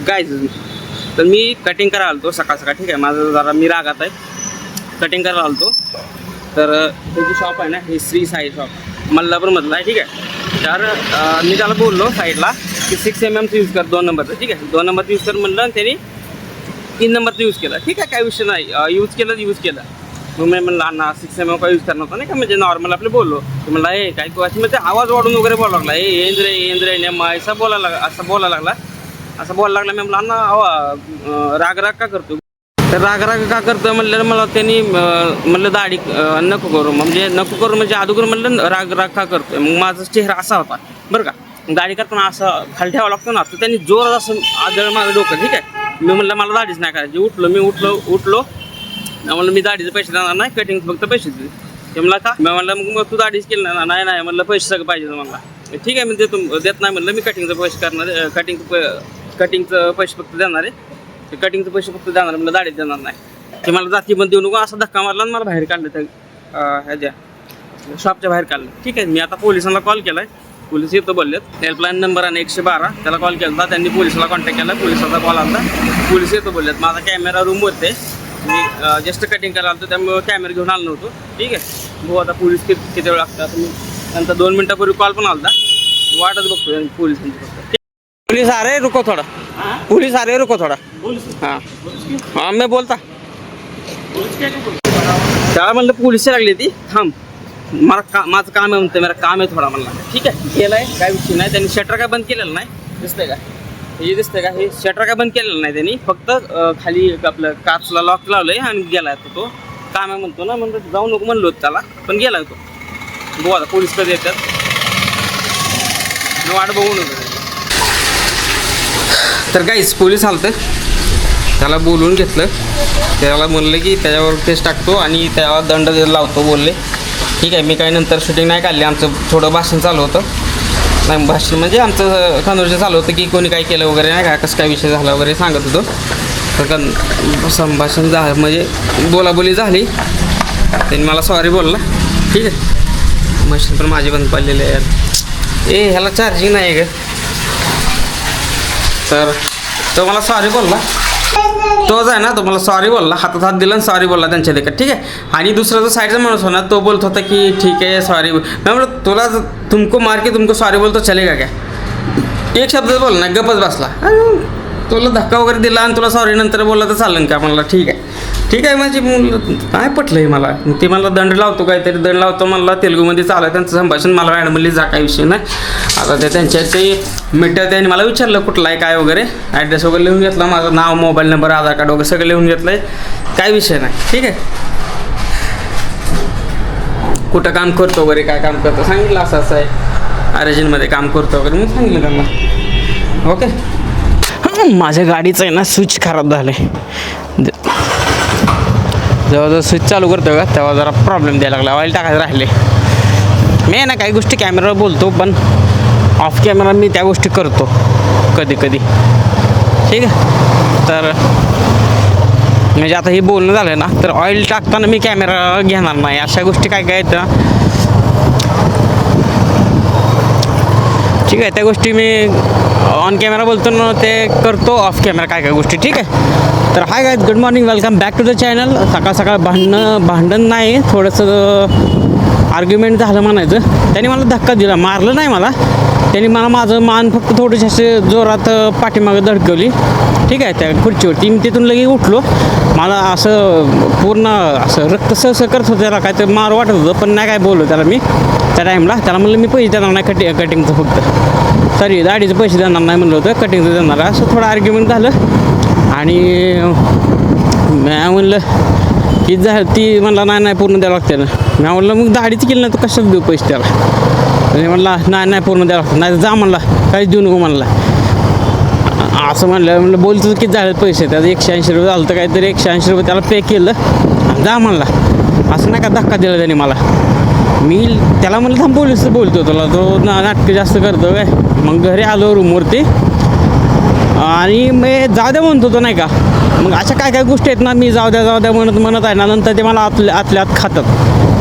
काय तर मी कटिंग करायला आलतो सकाळ ठीक आहे. माझं जरा मी रागात आहे, कटिंग करायला आलतो. तर त्याची शॉप आहे ना, ही श्री साई शॉप मल्लापूरमधला आहे. ठीक आहे. तर मी त्याला बोललो साईडला की 6 mm यूज कर, 2 नंबरचं. ठीक आहे, 2 नंबरचं यूज कर म्हणलं आणि त्यांनी 3 नंबरचं यूज केला. ठीक आहे, काय विषय नाही, यूज केलं. मग मी म्हणलं अण्णा 6 mm का यूज करणार होता नाही का, म्हणजे नॉर्मल आपलं बोललो. तर म्हणलं हे काय तू अशी म्हणजे आवाज वाढून वगैरे बोलायला लागला, येंद्रे नेमा असं बोलायला लागला. मी म्हणलं अण्णा राग का करतो. तर राग का करतो म्हणलं मला त्यांनी म्हणलं दाढी नको करू म्हणजे अगोदर म्हणलं राग का करतोय. मग माझा चेहरा असा होता बरं का, दाढी करताना असं खाली ठेवावं लागतं ना. तर त्यांनी जोरात असं आदळ माझं डोकं. ठीक आहे, मी म्हणलं मला दाढीच नाही करायची. उठलो म्हणलं मी दाढीचे पैसे देणार नाही, कटिंग फक्त पैसे दे. ते म्हणला का, मी म्हणलं मग तू दाढीच केली नाही म्हणलं पैसे सगळं पाहिजे मला. ठीक आहे, मी देत नाही म्हणलं, मी कटिंगचं पैसे करणार, कटिंगचं पैसे फक्त देणार आहे. ते कटिंगचे पैसे फक्त देणार म्हणलं, दाढीत देणार नाही. ते मला जाती पण देऊ नको असा धक्का मारला आणि मला बाहेर काढलं त्या ह्याच्या शॉपच्या बाहेर काढलं. ठीक आहे, मी आता पोलिसांना कॉल केला आहे. पोलीस येतो बोललेत. हेल्पलाईन नंबर आहे 112, त्याला कॉल केला. त्यांनी पोलिसाला कॉन्टॅक्ट केला, पोलिसाचा कॉल आला, पोलीस येतो बोललेत. माझा कॅमेरा रूमवरती, मी जस्ट कटिंग करायला आलो त्यामुळे कॅमेरा घेऊन आलो नव्हतो. ठीक आहे, भाऊ आता पोलीस किती वेळ लागतात. मी नंतर 2 मिनिटापूर्वी कॉल पण आला, वाटच बघतो पोलिसांची फक्त. पुलिस आ रहे, रुको थोड़ा. पुलिस आ रहे, रुको थोड़ा. हाँ मैं बोलता त्याला म्हणलं पोलिस लागली ती, थांब माझं काम आहे म्हणतं, मेरा काम आहे थोडा म्हणला. ठीक आहे, गेलाय, काय विषय नाही. त्यांनी शटर काय बंद केलेलं नाही, दिसतंय का हे शटर काय बंद केलेलं नाही त्यांनी, फक्त खाली आपलं काचला लॉक लावलंय आणि गेलाय तो काम आहे म्हणतो ना. म्हणतो जाऊ नको म्हणलो त्याला, पण गेलाय तो. बघू आता पोलीस कधी येतात, वाट बघू नको. तर गाईस पोलीस आलतं, त्याला बोलवून घेतलं. त्याला म्हणलं की त्याच्यावर केस टाकतो आणि त्याला दंड लावतो बोलले. ठीक आहे, मी काही नंतर शूटिंग नाही काढली. आमचं थोडं भाषण चालू होतं, नाही भाषण म्हणजे आमचं कन्व्हर्सेशन चालू होतं की कोणी काय केलं वगैरे नाही का, कसं काय विषय झाला वगैरे सांगत होतो. तर संभाषण झालं म्हणजे बोलाबोली झाली. त्यांनी मला सॉरी बोलला. ठीक आहे, मशीन पण माझी बंद पडलेली आहे. ह्याला चार्जिंग नाही आहे का. तर तो मला सॉरी बोलला, तोच आहे ना, तो मला सॉरी बोलला, हातात हात दिला आणि सॉरी बोलला त्यांच्या देखत. ठीक आहे, आणि दुसरा जो साईडचा माणूस होता तो बोलत होता की ठीक आहे सॉरी. मी म्हणलं तुला तुमको मार के तुमको सॉरी बोलतो चलेगा क्या. एक शब्द बोलला नाही, गप्पच बसला. तुला धक्का वगैरे दिला आणि तुला सॉरी नंतर बोलला तर चालेल का. म्हणला ठीक आहे म्हणजे काय पटलं आहे मला. ते मला दंड लावतो, काहीतरी दंड लावतो म्हणला. तेलुगूमध्ये चालू आहे त्यांचं संभाषण. मला रॅन्डमली जा काही विषय नाही. आता ते त्यांच्या ते मीटर त्यांनी मला विचारलं कुठला आहे काय वगैरे, ॲड्रेस वगैरे लिहून घेतला, माझं नाव, मोबाईल नंबर, आधार कार्ड वगैरे सगळं लिहून घेतलं आहे. काय विषय नाही. ठीक आहे, कुठं काम करतो वगैरे, काय काम करतो सांगितलं, असं आहे अरेजनमध्ये काम करतो वगैरे मी सांगितलं त्यांना. ओके, माझ्या गाडीचं आहे ना स्विच खराब झालं आहे. जेव्हा स्विच चालू करतो का तेव्हा जरा प्रॉब्लेम द्यायला लागला, ऑइल टाकायचं राहिले. मी ना काही गोष्टी कॅमेरावर बोलतो, पण ऑफ कॅमेरा मी त्या गोष्टी करतो कधी. ठीक आहे, तर म्हणजे आता हे बोलणं झालं ना, तर ऑइल टाकताना मी कॅमेरा घेणार नाही. अशा गोष्टी काय आहेत ना. ठीक आहे, त्या गोष्टी मी ऑन कॅमेरा बोलतो ना ते करतो, ऑफ कॅमेरा काय गोष्टी. ठीक आहे, तर hi guys, good morning, welcome back to the channel. सकाळ भांडण नाही, थोडंसं आर्ग्युमेंट झालं म्हणायचं. त्यांनी मला धक्का दिला, मारलं नाही मला. त्यांनी मला माझं मान फक्त थोडीशी असे जोरात पाठीमागं धडकवली. ठीक आहे, त्या खुर्चीवरती मी तिथून लगेच उठलो. मला असं पूर्ण असं रक्त सहसं करत होतं, त्याला काय तर मार वाटत होतं, पण नाही काय बोललो त्याला मी त्या टाईमला. त्याला म्हणलं मी पैसे देणार नाही कटिंगचं, फक्त सॉरी दाढीचं पैसे देणार नाही म्हणलं होतं, कटिंगचं देणार. असं थोडं आर्ग्युमेंट झालं आणि मी म्हणलं की ती म्हणला नाही पूर्ण द्यावं लागते ना. मी म्हणलं मग दाढीचं केलं ना, तू कशाला देऊ पैसे त्याला. म्हणजे म्हणला नाही पूर्ण द्यावं लागतं, नाही जा म्हणला, काहीच देऊ नको म्हणला. असं म्हणलं बोलतो किती झाले पैसे, त्याचं 180 रुपये झालं तर काहीतरी 180 रुपये त्याला पे केलं, जा म्हणला. असं नाही का धक्का दिला त्याने मला. मी त्याला म्हणलं थांब पोलीस बोलतो तुला, तो नाटकं जास्त करतो काय. मग घरी आलो रूमवरती आणि मी जाऊ द्या म्हणतो तो नाही का. मग अशा काय गोष्टी आहेत ना, मी जाऊ द्या म्हणत आहे ना, नंतर ते मला आतल्या आत खातात.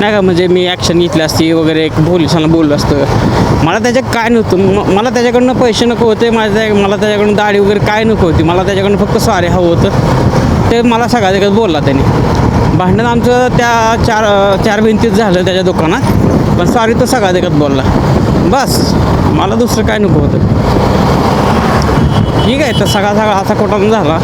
नाही का, म्हणजे मी ॲक्शन घेतली असती वगैरे, एक पोलिसांना बोललं असतं. मला त्याच्यात काय नव्हतं, मला त्याच्याकडनं पैसे नको होते, मला त्याच्याकडून दाढी वगैरे काय नको होती, मला त्याच्याकडनं फक्त सॉरी हवं होतं. ते मला सगळ्या जगात बोलला त्याने. भांडण आमचं त्या चार भिंतीत झालं त्याच्या दुकानात, पण सॉरी तो सगळ्या जगात बोलला. बस मला दुसरं काय नको होतं. ठीक आहे, तर सगळा असा कोटानं झाला.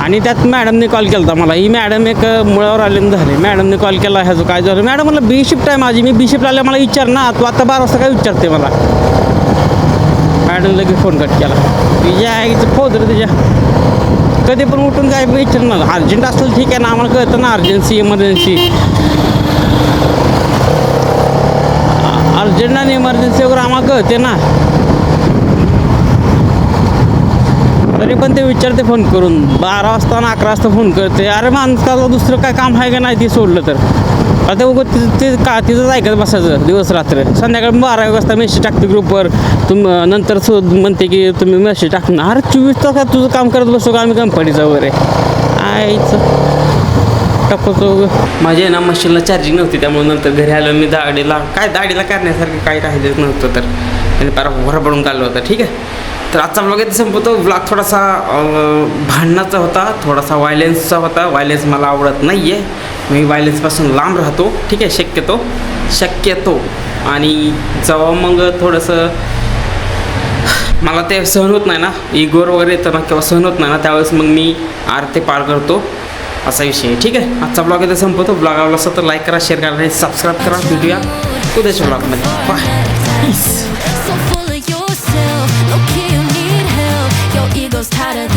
आणि त्यात मॅडमने कॉल केला होता मला. ही मॅडम एक मुळावर आलेली झाली. मॅडमने कॉल केला, ह्याचं काय झालं. मॅडम मला बी शिफ्ट आहे माझी, मी बी शिफ्ट आल्या मला विचार ना, तू आता 12 वाजता काय विचारते मला. मॅडम लगेच फोन कट केला. तिच्या आईचं फोन तिच्या कधी पण उठून काय विचारणार. अर्जंट असेल ठीक आहे ना, आम्हाला कळतं ना, इमर्जन्सी आणि इमर्जन्सी वगैरे आम्हाला कळते ना. तरी पण ते विचारते फोन करून, 12 वाजता आणि 11 वाजता फोन करते. अरे माणसाला दुसरं काय काम आहे का नाही ते सोडलं तर. आता उगं ते तिथंच ऐकत बसायचं दिवस रात्र. संध्याकाळी 12 वाजता मेसेज टाकते ग्रुपवर, नंतर म्हणते की तुम्ही मेसेज टाकणार. अरे 24 तास तुझं काम करत बसतो का आम्ही कंपनीचं वगैरे. टाकतो माझी आहे ना, मशीनला चार्जिंग नव्हती, त्यामुळे नंतर घरी आलं मी दाढीला करण्यासारखं काही राहिलेच नव्हतं, तर त्याने पारा भरा पडून काढलं होतं. ठीक आहे, तर आजचा ब्लॉग इथे संपवतो. ब्लॉग थोडासा भांडणाचा होता, थोडासा व्हायलेन्सचा होता. व्हायलेन्स मला आवडत नाही आहे, मी व्हायलेन्सपासून लांब राहतो. ठीक आहे, शक्यतो. आणि जेव्हा मग थोडंसं मला ते सहन होत नाही ना, इगोर वगैरे येतं ना किंवा सहन होत नाही ना, त्यावेळेस मग मी आरते पार करतो, असा विषय आहे. ठीक आहे, आजचा ब्लॉग इथे संपवतो. ब्लॉग आवडला असेल तर लाईक करा, शेअर करा आणि सबस्क्राईब करा. भेटूया उद्याच्या ब्लॉगमध्ये. Bye. So full of yourself, low key you need help. Your ego's tired of